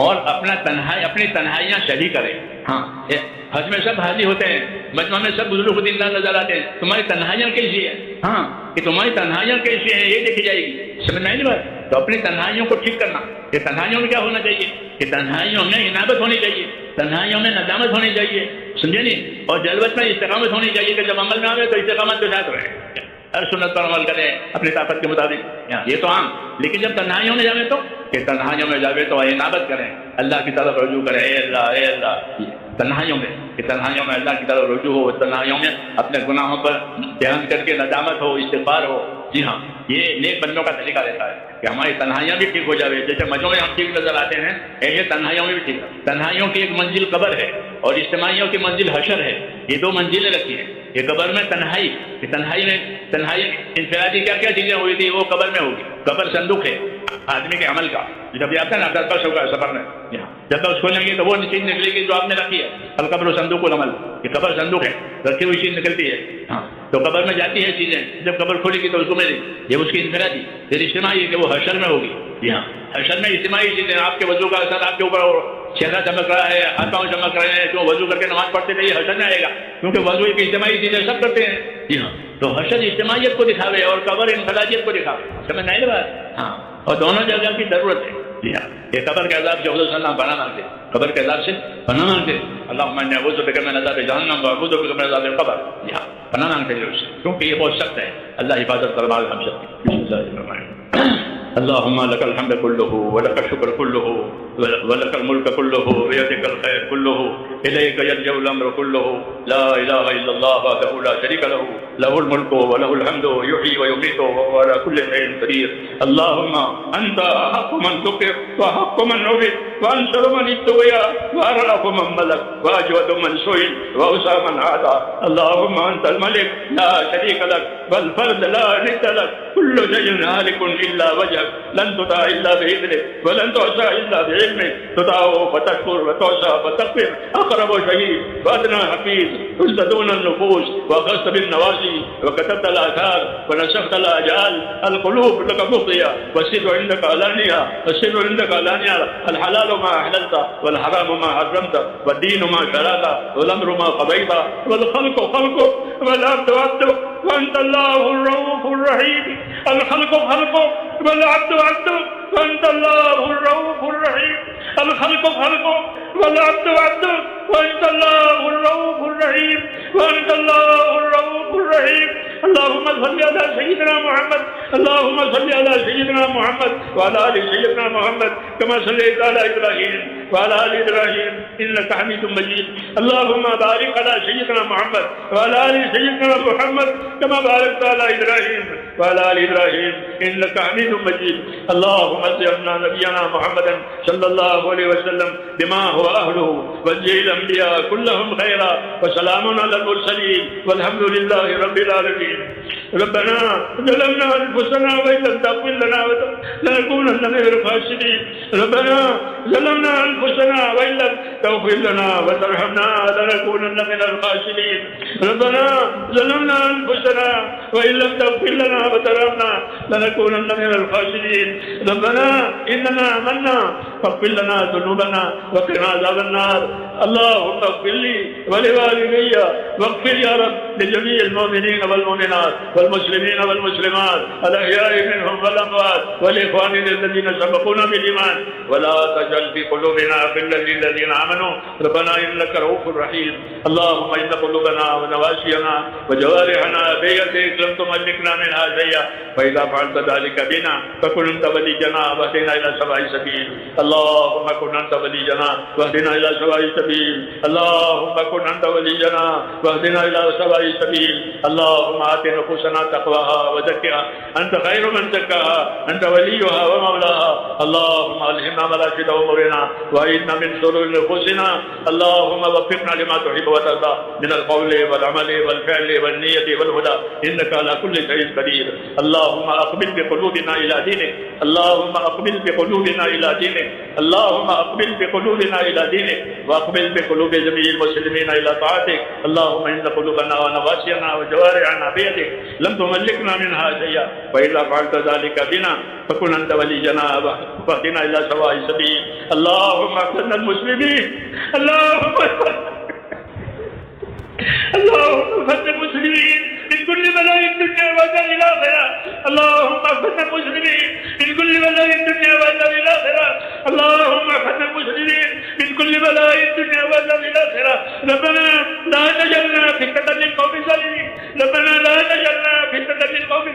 اور اپنی تنہائیاں شریک کریں. ہاں حج میں سب حاضر ہوتے ہیں, مجمع میں سب بزرگ دین نظر آتے ہیں, تمہاری تنہائیاں کیسی ہیں؟ ہاں کہ تمہاری تنہائیاں کیسی ہیں یہ دیکھی جائے گی. سمجھ میں آئی بات؟ تو اپنی تنہائیوں کو ٹھیک کرنا. کہ تنہائیوں میں کیا ہونا چاہیے؟ کہ تنہائیوں میں انابت ہونی چاہیے, تنہائیوں میں ندامت ہونی چاہیے, سمجھے نہیں؟ اور جلوت میں استقامت ہونی چاہیے کہ جب عمل میں آئے تو استقامت کے ساتھ رہے, ہر سنت پر عمل کریں اپنی طاقت کے مطابق. یہ تو عام. لیکن جب تنہائیوں میں جاوے تو کہ تنہائیوں میں جاوے تو انابت کریں, اللہ کی طرف رجوع کریں, اے اللہ تنہائیوں میں, کہ تنہائیوں میں اللہ کی طرف رجوع ہو, تنہائیوں میں اپنے گناہوں پر دھیان کر کے ندامت ہو, استغفار ہو. جی ہاں, یہ نیک بندوں کا طریقہ رہتا ہے کہ ہماری تنہائیاں بھی ٹھیک ہو جاوے. جیسے مجوں میں ہم ٹھیک نظر آتے ہیں ایسے تنہائیوں میں بھی ٹھیک. تنہائیوں کی ایک منزل قبر ہے اور اجتماعیوں کی منزل حشر ہے. یہ دو منزلیں رکھی ہیں. یہ قبر میں تنہائی, کہ تنہائی انفرادی کیا کیا چیزیں ہوئی تھی وہ قبر میں ہوگی. قبر صندوق ہے آدمی کے عمل کا, جب یہ آتا ہے نا درپش ہوگا سفر میں, جب تک اس کھولیں گے تو وہ چیز نکلے گی جو آپ نے رکھی ہے. القبر صندوق العمل, یہ قبر صندوق ہے, رکھی ہوئی چیز نکلتی ہے. ہاں تو قبر میں جاتی ہے چیزیں, جب قبر کھولے گی تو اس کو ملے گی. یہ اس کی انفرادی. پھر اجتماعی کہ وہ حشر میں ہوگی. جی ہاں, حشر میں اجتماعی چیزیں, آپ کے وضو کا اثر آپ کے اوپر, چہرہ چمک رہا ہے, ہاتھ پاؤں چمک رہے ہیں, جو وضو کر کے نماز پڑھتے تھے یہ حشر میں آئے گا, کیونکہ وضو ایک اجتماعی چیزیں سب کرتے ہیں. جی ہاں, تو حشر اجتماعیت کو دکھاوے اور قبر انفرادیت کو دکھاوے. سمجھ نہیں بات؟ ہاں, اور دونوں جگہ کی ضرورت ہے. جی ہاں, یہ قبر کے عذاب سے حضور صلی اللہ علیہ وسلم پناہ مانگتے, قبر کے عذاب سے پناہ مانگتے. اللہم انی اعوذ بک من عذاب جہنم واعوذ بک من عذاب القبر. جی ہاں, پناہ مانگتے ہیں اس سے, کیونکہ یہ بہت سخت ہے. اللہ حفاظت فرمائے ہم سب کی. بسم اللہ الرحمن الرحیم. اللهم لك الحمد كله ولك الشكر كله ولك الملك كله بيدك الخير كله إليك يرجع الأمر كله لا إله إلا الله وحده لا شريك له له الملك وله الحمد يحيي ويميت وهو على كل شيء قدير. اللهم أنت أحق من ذكر وأحق من عبد وأنصر من ابتغي وأرأف من ملك وأجود من سئل وأوسع من عادى. اللهم أنت الملك لا شريك لك والفرد لا ند لك كل شيء هالك إلا وجهك لن تطاع إلا بإذنك ولن تعصى إلا بعلمك تطاع فتشكر وتعصى فتغفر. أقرب شهيد وأدنى حفيظ قلت دون النفوس وأخذت بالنواسي وكتبت الآثار ونسخت الآجال. القلوب لك مفضية والسر عندك علانية, السر عندك علانية. الحلال ما أحللت والحرام ما حرمت والدين ما شرعت والأمر ما قضيت والخلق خلقك والعبد عبدك وأنت الله الرؤوف الرحيم. الخلق خلقك والعبد عبدك وأنت الله الرؤوف الرحيم. الخلق خلقك والعبد عبدك وأنت الله الرؤوف الرحيم. وأنت الله الرؤوف الرحيم. اللهم صل على سيدنا محمد, اللهم صل على سيدنا محمد وعلى آل سيدنا محمد كما صليت على إبراهيم وعلى آل إبراهيم إنك حميد مجيد. اللهم بارك على سيدنا محمد وعلى آل سيدنا محمد كما باركت على إبراهيم وعلى آل إبراهيم إنك حميد مجيد. اللهم صل نبينا محمد صلى الله عليه وسلم بما هو أهله وجه الأنبياء كلهم خيرا وسلام على المرسلين والحمد لله رب العالمين. ربنا ظلمنا أنفسنا وإن لم تغفر لنا لنكونن من الخاسرين. ربنا ظلمنا أنفسنا وإن لم تغفر لنا وترحمنا لنكونن من الخاسرين. ربنا ظلمنا أنفسنا وإن لم تغفر لنا وترحمنا لنكونن من الخاسرين. ربنا إننا آمنا فاغفر لنا ذنوبنا وقنا عذاب النار. اللهم اغفر لي ولوالدي واغفر يا رب لجميع المؤمنين والمؤمنات والمسلمين والمسلمات الأحياء منهم والأموات والإخواننا الذين سبقونا بالإيمان ولا تجعل في قلوبنا غلا للذين آمنوا ربنا إنك رؤوف رحيم. اللهم إن قلوبنا ونواسينا وجوارحنا بيدك لم تملكنا منها شيئا فإذا فعلت ذلك بنا فكن أنت ولينا واهدنا إلى سواء السبيل. اللهم كن أنت ولينا واهدنا إلى سواء السبيل. اللهم كن أنت ولينا واهدنا إلى سواء السبيل. اللهم آت نفوسنا تقواها وزكها أنت خير من زكاها أنت وليها ومولاها. اللهم ألهمنا مراشد أمورنا وإنا من شرور نفوسنا. اللهم وفقنا لما تحب وترضى من القول والعمل والفعل والنية والهدى إنك على كل شيء قدير. اللهم أقبل بقلوبنا إلى دينك. اللهم أقبل بقلوبنا إلى دينك. اللهم أقبل بقلوبنا إلى دينك وأقبل واقبل بقلوب جميع المسلمين الى طاعتك اللهم ان قلوبنا ونواسينا وجوارحنا بيدك لم تملكنا منها شيئا والا فعلت ذلك بنا فكن انت ولينا واهدنا الى سواء السبيل اللهم اغفر المسلمين اللهم اغفر المسلمين من كل بلاء الدنيا وعذاب الاخره اللهم اغفر المسلمين من كل بلاء الدنيا وعذاب الاخره اللهم اغفر المسلمين من كل بلاء الدنيا وعذاب الاخره ربنا لا تجعلنا فتنة للقوم الظالمين ربنا لا تجعلنا فتنة للقوم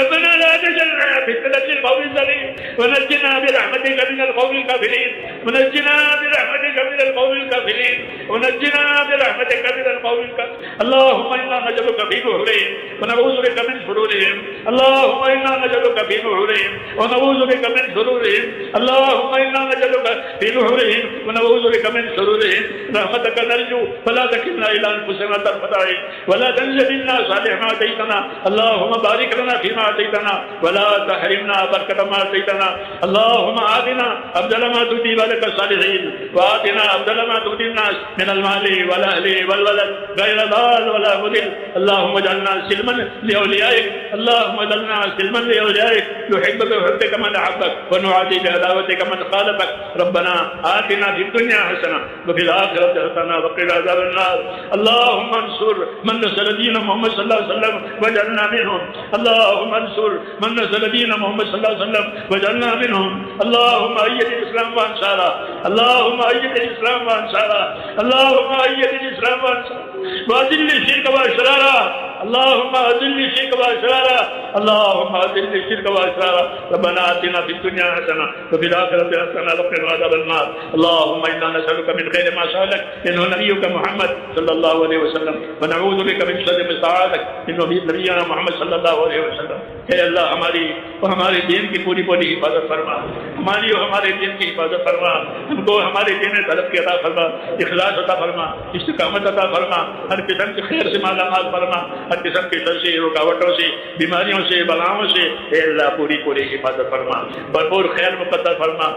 ربنا لا تجعلنا فتنة للقوم الظالمين ونجنا برحمتك من القوم الكافرين ونجنا برحمتك من القوم الكافرين ونجنا برحمتك من القوم الكافرين اللهم انا نجعلك في نحورهم ونعوذ بك من شرورهم اللهم انا نجعلك في نحورهم ونعوذ بك من شرورهم اللهم انا نجعلك في نحورهم ونعوذ بك من شرورهم رحمتك نرجو فلا تكلنا الى انفسنا طرفة عين ولا تنزل منا صالح ما اتيتنا اللهم بارك لنا فيما اتيتنا ولا تحرمنا بركة ما اتيتنا اللهم آتنا افضل ما تؤتي بالك الصالحين وآتنا افضل ما تؤتي الناس من المال والاهل والولد غير ضال ولا مضل اللهم اجعلنا سلما لاوليائك اللهم اجعلنا سلما لاوليائك نحبك وحبك من احبك ونعادي بعداوتك من خالفك ربنا آتنا في الدنيا حسنة وفي الآخرة حسنة وقنا عذاب النار اللهم انصر من نصر دين محمد صلى الله عليه وسلم واجعلنا منهم اللهم انصر من نصر دين محمد صلى الله عليه وسلم واجعلنا منهم اللهم أيد الإسلام وأنصاره اللهم أيد الإسلام وأنصاره اللهم أيد الإسلام وأنصاره وأذل الشرك وأشراره اللهم أذل الشرك وأشراره اللهم أذل الشرك وأشراره ربنا آتنا في الدنيا حسنة وفي الآخرة حسنة وقنا عذاب النار اللهم إنا نسألك من خير ما سألك إنه نبيك محمد صلى الله عليه وسلم ونعوذ بك من شر ما استعاذك إنه نبينا محمد صلى الله عليه وسلم اے اللہ ہماری اور ہمارے دین کی پوری پوری حفاظت فرما ہماری اور ہمارے دین کی حفاظت فرما ہم کو ہمارے دین طلب کی عطا فرما اخلاص عطا فرما استقامت عطا فرما ہر قسم کے خیر سے مالا مال فرما ہر قسم کے شر سے رکاوٹوں سے بیماریوں سے بلاؤں سے اے اللہ پوری پوری حفاظت فرما بھرپور خیر مقدر فرما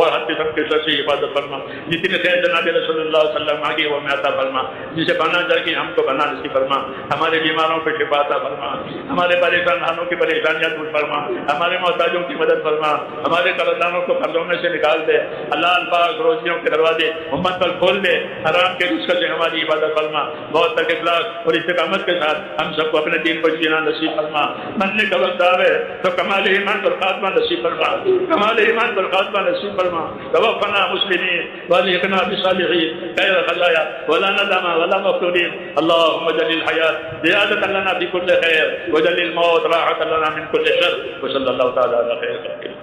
اور ہر قسم کے شر سے حفاظت فرما جتنے خیر جناب رسول اللہ صلی اللہ علیہ وسلم آگے وہ میں عطا فرما جسے بنا جا کے ہم کو بنا نصیب فرما ہمارے بیماروں پہ شفا عطا فرما ہمارے پریشانوں کی پریشانیاں دور فرما ہمارے محتاجوں کی مدد فرما ہمارے قرضداروں کو قرضوں میں سے نکال دے اللہ پاک روزیوں کے دروازے امت پر کھول دے حرام کے رزق سے ہماری حفاظت فرما بہت تک اخلاص اور استقامت کے ساتھ ہم سب کو اپنے دین کو جینا نصیب فرما مرنے کا وقت آوے تو کمال ایمان پر خاتمہ نصیب فرما کمال ایمان پر خاتمہ نصیب فرما توفنا مسلمین والحقنا بالصالحین خیر خزایا ولا ندم ولا مفتونین اللهم اجعل الحیات زیادة لنا في كل خیر واجعل الموت راحة لنا من كل شر وصلى الله تعالى على خير خلقه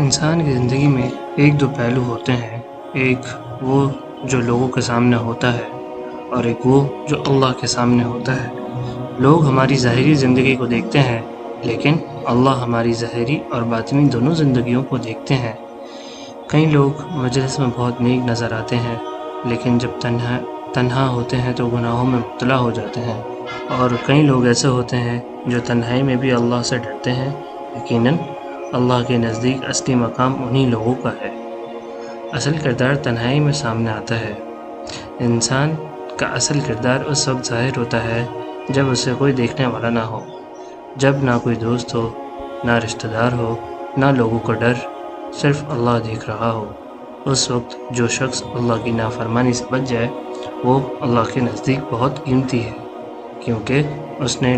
انسان کی زندگی میں ایک دو پہلو ہوتے ہیں، ایک وہ جو لوگوں کے سامنے ہوتا ہے اور ایک وہ جو اللہ کے سامنے ہوتا ہے۔ لوگ ہماری ظاہری زندگی کو دیکھتے ہیں لیکن اللہ ہماری ظاہری اور باطنی دونوں زندگیوں کو دیکھتے ہیں۔ کئی لوگ مجلس میں بہت نیک نظر آتے ہیں لیکن جب تنہا ہوتے ہیں تو گناہوں میں مبتلا ہو جاتے ہیں، اور کئی لوگ ایسے ہوتے ہیں جو تنہائی میں بھی اللہ سے ڈرتے ہیں۔ یقیناً اللہ کے نزدیک اصلی مقام انہی لوگوں کا ہے۔ اصل کردار تنہائی میں سامنے آتا ہے۔ انسان کا اصل کردار اس وقت ظاہر ہوتا ہے جب اسے کوئی دیکھنے والا نہ ہو، جب نہ کوئی دوست ہو، نہ رشتہ دار ہو، نہ لوگوں کا ڈر، صرف اللہ دیکھ رہا ہو۔ اس وقت جو شخص اللہ کی نافرمانی سے بچ جائے وہ اللہ کے نزدیک بہت قیمتی ہے، کیونکہ اس نے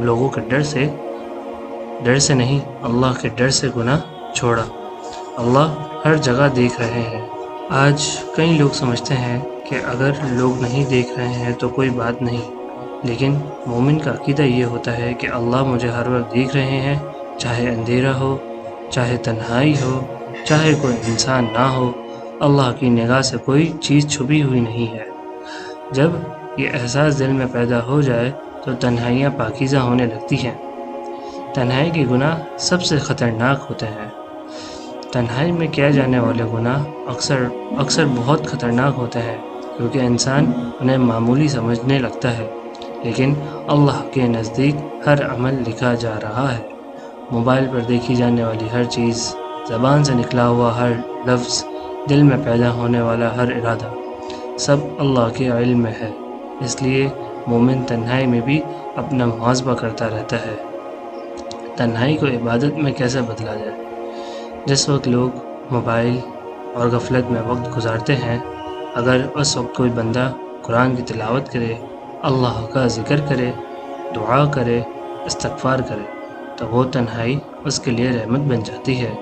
لوگوں کے ڈر سے نہیں، اللہ کے ڈر سے گناہ چھوڑا۔ اللہ ہر جگہ دیکھ رہے ہیں۔ آج کئی لوگ سمجھتے ہیں کہ اگر لوگ نہیں دیکھ رہے ہیں تو کوئی بات نہیں، لیکن مومن کا عقیدہ یہ ہوتا ہے کہ اللہ مجھے ہر وقت دیکھ رہے ہیں، چاہے اندھیرا ہو، چاہے تنہائی ہو، چاہے کوئی انسان نہ ہو، اللہ کی نگاہ سے کوئی چیز چھپی ہوئی نہیں ہے۔ جب یہ احساس دل میں پیدا ہو جائے تو تنہائیاں پاکیزہ ہونے لگتی ہیں۔ تنہائی کے گناہ سب سے خطرناک ہوتے ہیں۔ تنہائی میں کیے جانے والے گناہ اکثر بہت خطرناک ہوتے ہیں، کیونکہ انسان انہیں معمولی سمجھنے لگتا ہے، لیکن اللہ کے نزدیک ہر عمل لکھا جا رہا ہے۔ موبائل پر دیکھی جانے والی ہر چیز، زبان سے نکلا ہوا ہر لفظ، دل میں پیدا ہونے والا ہر ارادہ، سب اللہ کے علم میں ہے۔ اس لیے مومن تنہائی میں بھی اپنا محاسبہ کرتا رہتا ہے۔ تنہائی کو عبادت میں کیسے بدلا جائے؟ جس وقت لوگ موبائل اور غفلت میں وقت گزارتے ہیں، اگر اس وقت کوئی بندہ قرآن کی تلاوت کرے، اللہ کا ذکر کرے، دعا کرے، استغفار کرے، تو وہ تنہائی اس کے لیے رحمت بن جاتی ہے۔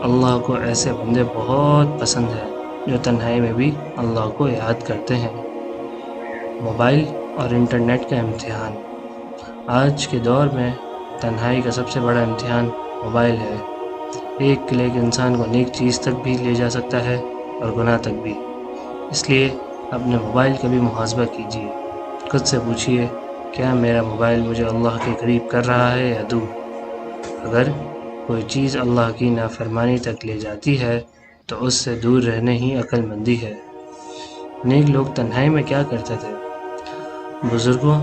اللہ کو ایسے بندے بہت پسند ہیں جو تنہائی میں بھی اللہ کو یاد کرتے ہیں۔ موبائل اور انٹرنیٹ کا امتحان۔ آج کے دور میں تنہائی کا سب سے بڑا امتحان موبائل ہے۔ ایک کلک انسان کو نیک چیز تک بھی لے جا سکتا ہے اور گناہ تک بھی۔ اس لیے اپنے موبائل کا بھی محاسبہ کیجیے۔ خود سے پوچھیے، کیا میرا موبائل مجھے اللہ کے قریب کر رہا ہے یا دور؟ اگر کوئی چیز اللہ کی نافرمانی تک لے جاتی ہے تو اس سے دور رہنے ہی عقل مندی ہے۔ نیک لوگ تنہائی میں کیا کرتے تھے؟ بزرگوں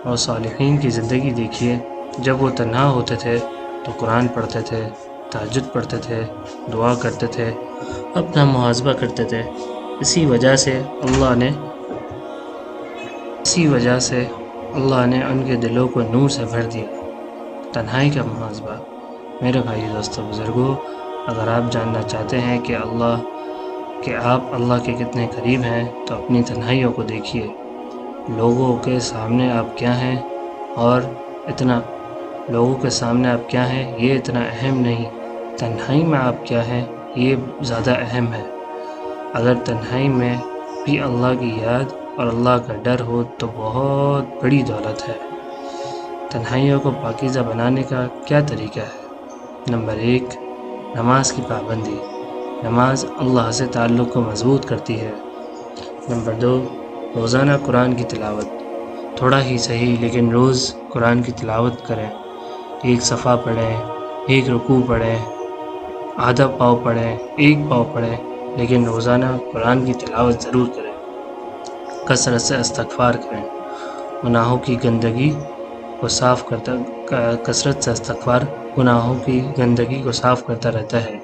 اور صالحین کی زندگی دیکھیے۔ جب وہ تنہا ہوتے تھے تو قرآن پڑھتے تھے، تہجد پڑھتے تھے، دعا کرتے تھے، اپنا محاسبہ کرتے تھے۔ اسی وجہ سے اللہ نے ان کے دلوں کو نور سے بھر دیا۔ تنہائی کا محاسبہ۔ میرے بھائی دوستو بزرگوں، اگر آپ جاننا چاہتے ہیں کہ آپ اللہ کے کتنے قریب ہیں تو اپنی تنہائیوں کو دیکھیے۔ لوگوں کے سامنے آپ کیا ہیں یہ اتنا اہم نہیں، تنہائی میں آپ کیا ہیں یہ زیادہ اہم ہے۔ اگر تنہائی میں بھی اللہ کی یاد اور اللہ کا ڈر ہو تو بہت بڑی دولت ہے۔ تنہائیوں کو پاکیزہ بنانے کا کیا طریقہ ہے؟ نمبر 1، نماز کی پابندی۔ نماز اللہ سے تعلق کو مضبوط کرتی ہے۔ نمبر 2، روزانہ قرآن کی تلاوت۔ تھوڑا ہی صحیح لیکن روز قرآن کی تلاوت کریں۔ ایک صفحہ پڑھیں، ایک رکوع پڑھیں، آدھا پاؤ پڑھیں، ایک پاؤ پڑھیں، لیکن روزانہ قرآن کی تلاوت ضرور کریں۔ کثرت سے استغفار کریں۔ گناہوں کی گندگی کو صاف کرتا رہتا ہے۔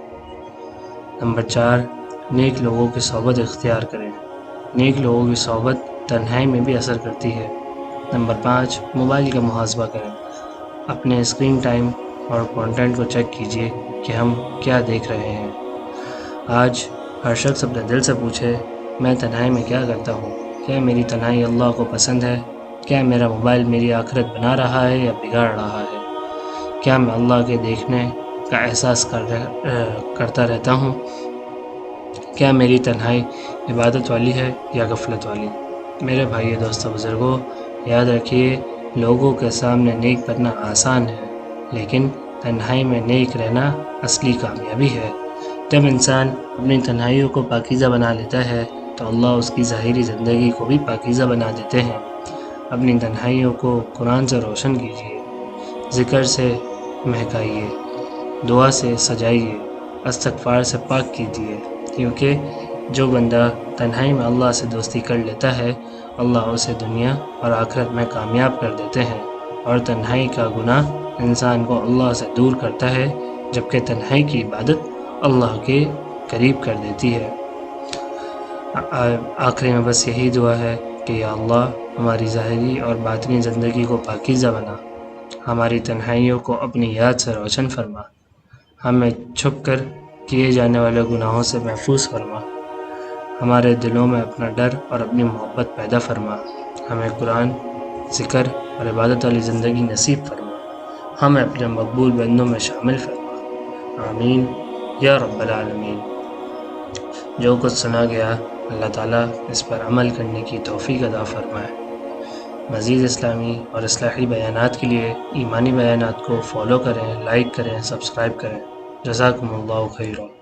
نمبر 4، نیک لوگوں کی صحبت اختیار کریں۔ نیک لوگوں کی صحبت تنہائی میں بھی اثر کرتی ہے۔ نمبر 5، موبائل کا محاسبہ کریں۔ اپنے اسکرین ٹائم اور کنٹینٹ کو چیک کیجیے کہ ہم کیا دیکھ رہے ہیں۔ آج ہر شخص اپنے دل سے پوچھے، میں تنہائی میں کیا کرتا ہوں؟ کیا میری تنہائی اللہ کو پسند ہے؟ کیا میرا موبائل میری آخرت بنا رہا ہے یا بگاڑ رہا ہے؟ کیا میں اللہ کے دیکھنے کا احساس کرتا رہتا ہوں؟ کیا میری تنہائی عبادت والی ہے یا غفلت والی؟ میرے بھائی دوستو بزرگوں، یاد رکھیے، لوگوں کے سامنے نیک بننا آسان ہے، لیکن تنہائی میں نیک رہنا اصلی کامیابی ہے۔ جب انسان اپنی تنہائیوں کو پاکیزہ بنا لیتا ہے تو اللہ اس کی ظاہری زندگی کو بھی پاکیزہ بنا دیتے ہیں۔ اپنی تنہائیوں کو قرآن سے روشن کیجیے، ذکر سے مہکائیے، دعا سے سجائیے، استغفار سے پاک کیجیے، کیونکہ جو بندہ تنہائی میں اللہ سے دوستی کر لیتا ہے، اللہ اسے دنیا اور آخرت میں کامیاب کر دیتے ہیں۔ اور تنہائی کا گناہ انسان کو اللہ سے دور کرتا ہے، جبکہ تنہائی کی عبادت اللہ کے قریب کر دیتی ہے۔ آخری میں بس یہی دعا ہے کہ یا اللہ ہماری ظاہری اور باطنی زندگی کو پاکیزہ بنا، ہماری تنہائیوں کو اپنی یاد سے روشن فرما، ہمیں چھپ کر کیے جانے والے گناہوں سے محفوظ فرما، ہمارے دلوں میں اپنا ڈر اور اپنی محبت پیدا فرما، ہمیں قرآن، ذکر اور عبادت والی زندگی نصیب فرما، ہمیں اپنے مقبول بندوں میں شامل فرما، آمین یا رب العالمین۔ جو کچھ سنا گیا اللہ تعالیٰ اس پر عمل کرنے کی توفیق عطا فرمائے۔ مزید اسلامی اور اصلاحی بیانات کے لیے ایمانی بیانات کو فالو کریں، لائک کریں، سبسکرائب کریں۔ جزاکم اللہ خیرا۔